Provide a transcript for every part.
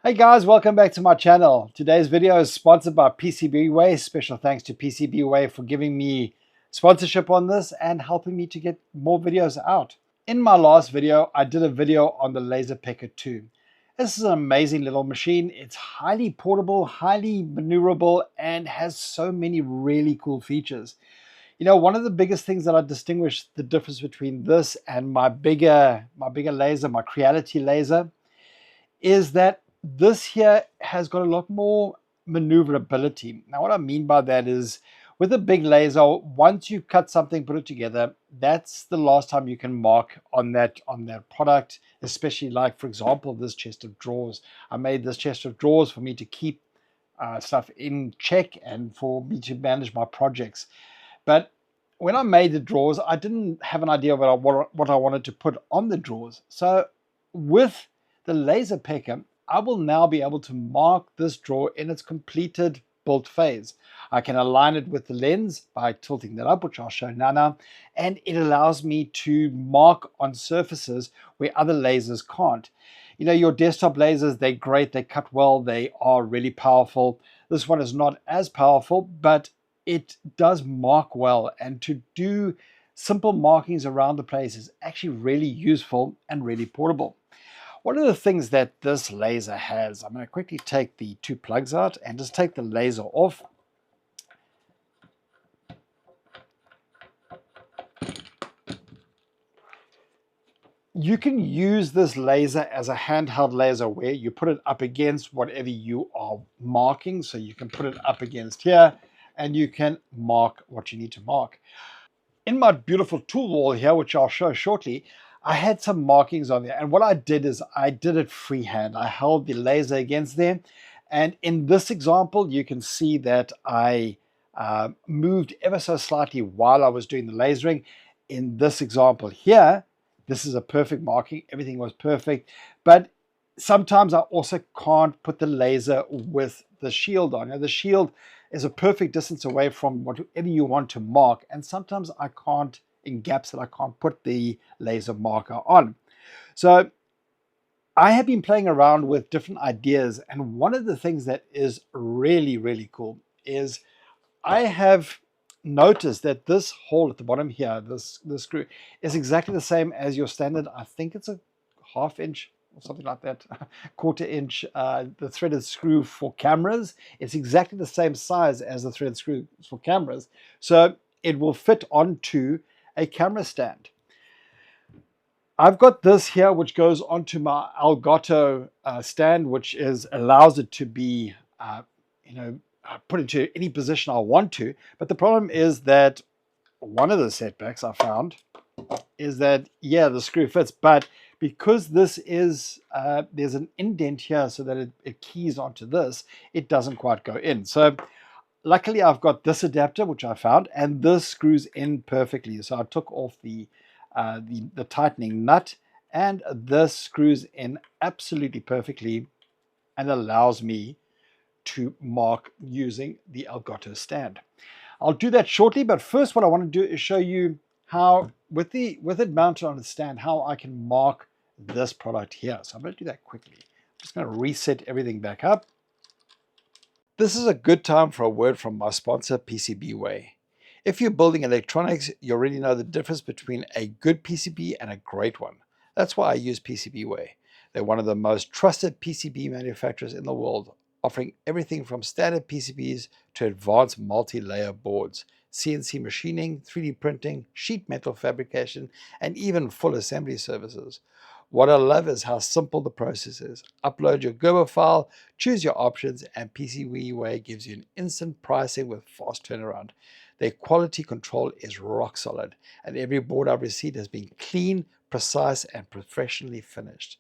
Hey guys, welcome back to my channel. Today's video is sponsored by PCB Way. Special thanks to PCB Way for giving me sponsorship on this and helping me to get more videos out. In my last video, I did a video on the LaserPecker 2. This is an amazing little machine. It's highly portable, highly maneuverable, and has so many really cool features. You know, one of the biggest things that I distinguish the difference between this and my bigger laser, my Creality laser, is that this here has got a lot more maneuverability. Now, what I mean by that is with a big laser, once you cut something, put it together, that's the last time you can mark on that product, especially like, for example, this chest of drawers. I made this chest of drawers for me to keep stuff in check and for me to manage my projects. But when I made the drawers, I didn't have an idea of what I wanted to put on the drawers. So with the LaserPecker, I will now be able to mark this drawer in its completed built phase. I can align it with the lens by tilting that up, which I'll show now, and it allows me to mark on surfaces where other lasers can't. You know, your desktop lasers, they're great, they cut well, they are really powerful. This one is not as powerful, but it does mark well, and to do simple markings around the place is actually really useful and really portable. One of the things that this laser has, I'm going to quickly take the two plugs out and just take the laser off. You can use this laser as a handheld laser where you put it up against whatever you are marking. So you can put it up against here and you can mark what you need to mark. In my beautiful tool wall here, which I'll show shortly, I had some markings on there, and what I did is I did it freehand. I held the laser against there, and in this example you can see that I moved ever so slightly while I was doing the lasering. In this example here, this is a perfect marking, everything was perfect, but sometimes I also can't put the laser with the shield on. Now, the shield is a perfect distance away from whatever you want to mark, and sometimes I can't, in gaps that I can't put the laser marker on. So I have been playing around with different ideas, and one of the things that is really, really cool is I have noticed that this hole at the bottom here, this screw, is exactly the same as your standard, I think it's a 1/2 inch or something like that, 1/4 inch, the threaded screw for cameras. It's exactly the same size as the threaded screw for cameras. So it will fit onto a camera stand. I've got this here which goes onto my Elgato stand, which allows it to be put into any position I want to. But the problem is that one of the setbacks I found is that, yeah, the screw fits, but because this is there's an indent here so that it keys onto this, it doesn't quite go in. So luckily I've got this adapter which I found, and this screws in perfectly. So I took off the tightening nut, and this screws in absolutely perfectly and allows me to mark using the Elgato stand. I'll do that shortly, but first what I want to do is show you how, with it mounted on the stand, how I can mark this product here. So I'm going to do that quickly. I'm just going to reset everything back up. This is a good time for a word from my sponsor, PCB Way. If you're building electronics, you already know the difference between a good PCB and a great one. That's why I use PCB Way. They're one of the most trusted PCB manufacturers in the world, offering everything from standard PCBs to advanced multi-layer boards, CNC machining, 3D printing, sheet metal fabrication, and even full assembly services. What I love is how simple the process is. Upload your Gerber file, choose your options, and PCB Way gives you an instant pricing with fast turnaround. Their quality control is rock solid, and every board I've received has been clean, precise, and professionally finished.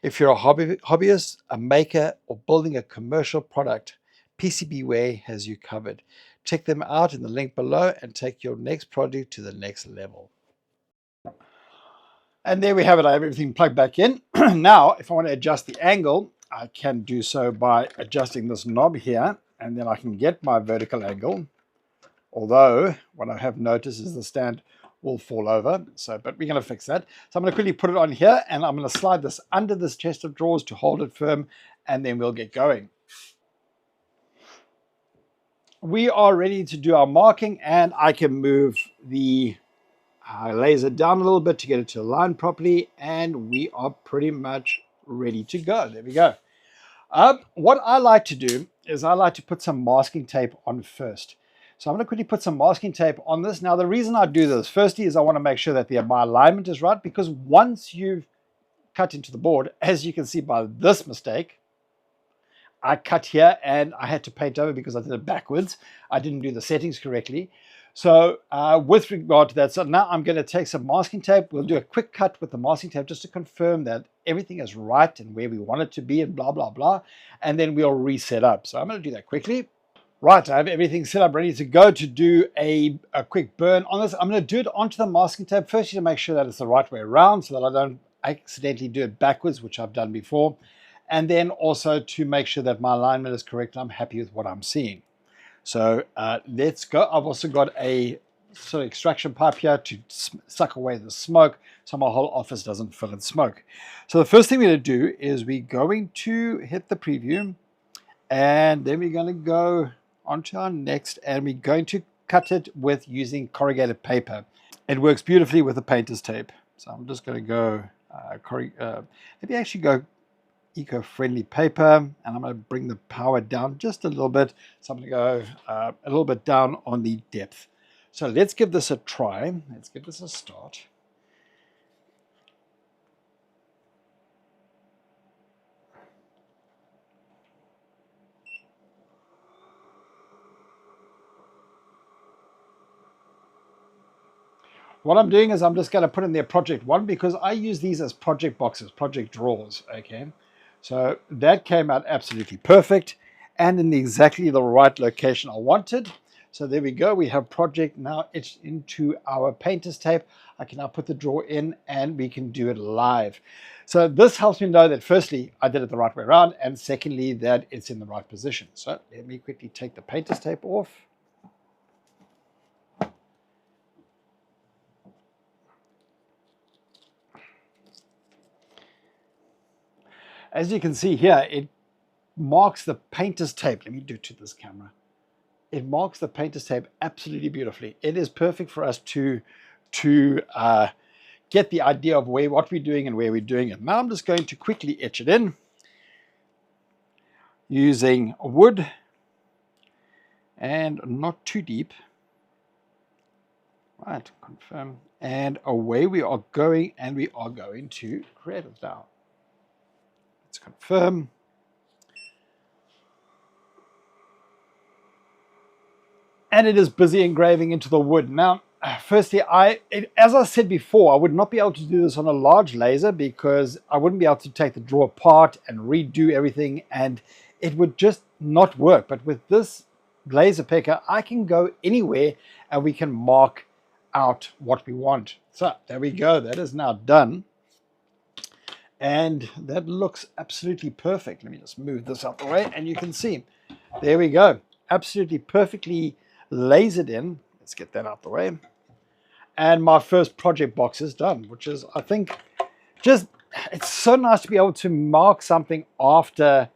If you're a hobbyist, a maker, or building a commercial product, PCB Way has you covered. Check them out in the link below and take your next project to the next level. And there we have it. I have everything plugged back in. Now, if I want to adjust the angle, I can do so by adjusting this knob here, and then I can get my vertical angle. Although, what I have noticed is the stand will fall over. But we're going to fix that. So I'm going to quickly put it on here, and I'm going to slide this under this chest of drawers to hold it firm, and then we'll get going. We are ready to do our marking, and I can move the laser down a little bit to get it to align properly, and we are pretty much ready to go. There we go. What I like to do is I like to put some masking tape on first. So I'm going to quickly put some masking tape on this. Now, the reason I do this, firstly, is I want to make sure that my alignment is right, because once you've cut into the board, as you can see by this mistake, I cut here and I had to paint over because I did it backwards. I didn't do the settings correctly. So with regard to that, so now I'm going to take some masking tape. We'll do a quick cut with the masking tape just to confirm that everything is right and where we want it to be and blah, blah, blah. And then we'll reset up. So I'm going to do that quickly. Right, I have everything set up ready to go to do a quick burn on this. I'm going to do it onto the masking tape firstly to make sure that it's the right way around so that I don't accidentally do it backwards, which I've done before. And then also to make sure that my alignment is correct and I'm happy with what I'm seeing. So let's go. I've also got a sort of extraction pipe here to suck away the smoke so my whole office doesn't fill in smoke. So the first thing we're going to do is we're going to hit the preview, and then we're going to go onto our next, and we're going to cut it with using corrugated paper. It works beautifully with the painter's tape. So I'm just going to go, maybe actually go eco-friendly paper, and I'm going to bring the power down just a little bit. So I'm going to go a little bit down on the depth. So let's give this a try. Let's give this a start. What I'm doing is I'm just going to put in there project 1 because I use these as project boxes, project drawers, okay? So that came out absolutely perfect and in exactly the right location I wanted. So there we go. We have project now etched into our painter's tape. I can now put the drawer in and we can do it live. So this helps me know that firstly, I did it the right way around, and secondly, that it's in the right position. So let me quickly take the painter's tape off. As you can see here, it marks the painter's tape. Let me do it to this camera. It marks the painter's tape absolutely beautifully. It is perfect for us to get the idea of what we're doing and where we're doing it. Now I'm just going to quickly etch it in using wood and not too deep. Right, confirm. And away we are going, and we are going to create it now. Confirm. And it is busy engraving into the wood. Now, firstly, as I said before, I would not be able to do this on a large laser because I wouldn't be able to take the drawer apart and redo everything, and it would just not work. But with this LaserPecker, I can go anywhere and we can mark out what we want. So there we go. That is now done. And that looks absolutely perfect. Let me just move this out the way, and you can see. There we go. Absolutely perfectly lasered in. Let's get that out the way. And my first project box is done, which is, I think, just, it's so nice to be able to mark something after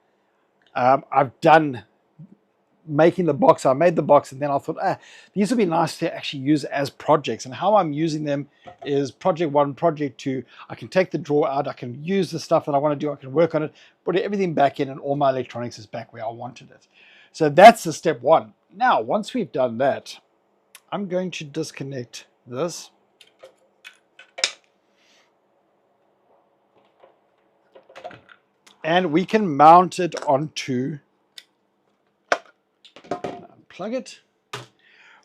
I've done making the box. I made the box, and then I thought, these would be nice to actually use as projects. And how I'm using them is project 1, project 2. I can take the drawer out. I can use the stuff that I want to do. I can work on it, put everything back in, and all my electronics is back where I wanted it. So that's the step 1. Now, once we've done that, I'm going to disconnect this. And we can mount it onto, plug it.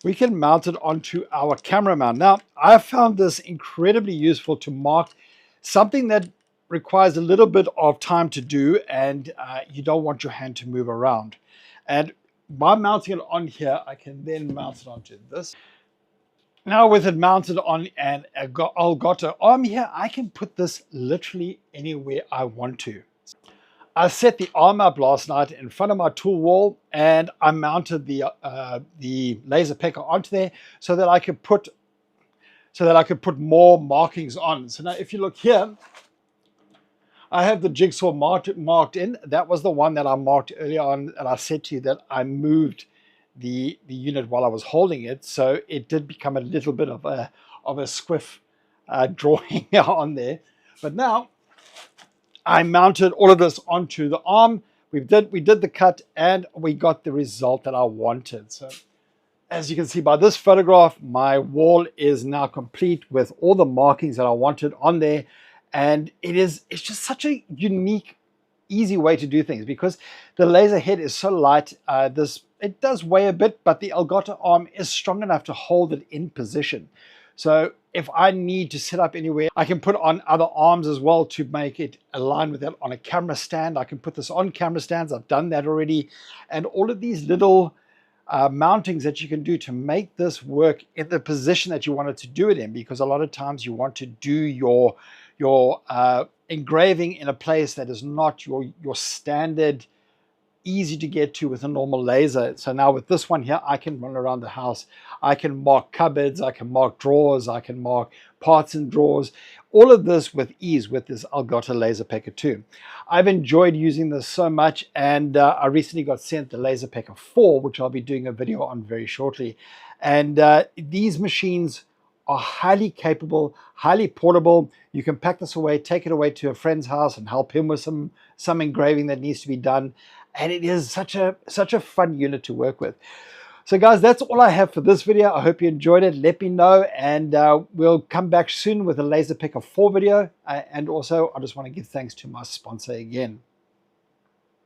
We can mount it onto our camera mount. Now, I found this incredibly useful to mark something that requires a little bit of time to do, and you don't want your hand to move around. And by mounting it on here, I can then mount it onto this. Now with it mounted on an Elgato arm here, I can put this literally anywhere I want to. I set the arm up last night in front of my tool wall, and I mounted the LaserPecker onto there so that I could put more markings on. So now if you look here, I have the jigsaw marked in. That was the one that I marked earlier on, and I said to you that I moved the unit while I was holding it, so it did become a little bit of a squiff drawing on there. But now I mounted all of this onto the arm. We did the cut, and we got the result that I wanted. So as you can see by this photograph, my wall is now complete with all the markings that I wanted on there. And it's just such a unique, easy way to do things because the laser head is so light. It does weigh a bit, but the Elgato arm is strong enough to hold it in position. So if I need to set up anywhere, I can put on other arms as well to make it align with that on a camera stand. I can put this on camera stands. I've done that already. And all of these little mountings that you can do to make this work in the position that you wanted to do it in, because a lot of times you want to do your engraving in a place that is not your standard easy to get to with a normal laser. So now with this one here, I can run around the house. I can mark cupboards, I can mark drawers, I can mark parts in drawers, all of this with ease with this Elgato LaserPecker 2. I've enjoyed using this so much, and I recently got sent the LaserPecker 4, which I'll be doing a video on very shortly. And these machines are highly capable, highly portable. You can pack this away, take it away to a friend's house and help him with some engraving that needs to be done. And it is such a fun unit to work with. So guys, that's all I have for this video. I hope you enjoyed it. Let me know, and we'll come back soon with a LaserPecker 4 video. And also, I just want to give thanks to my sponsor again.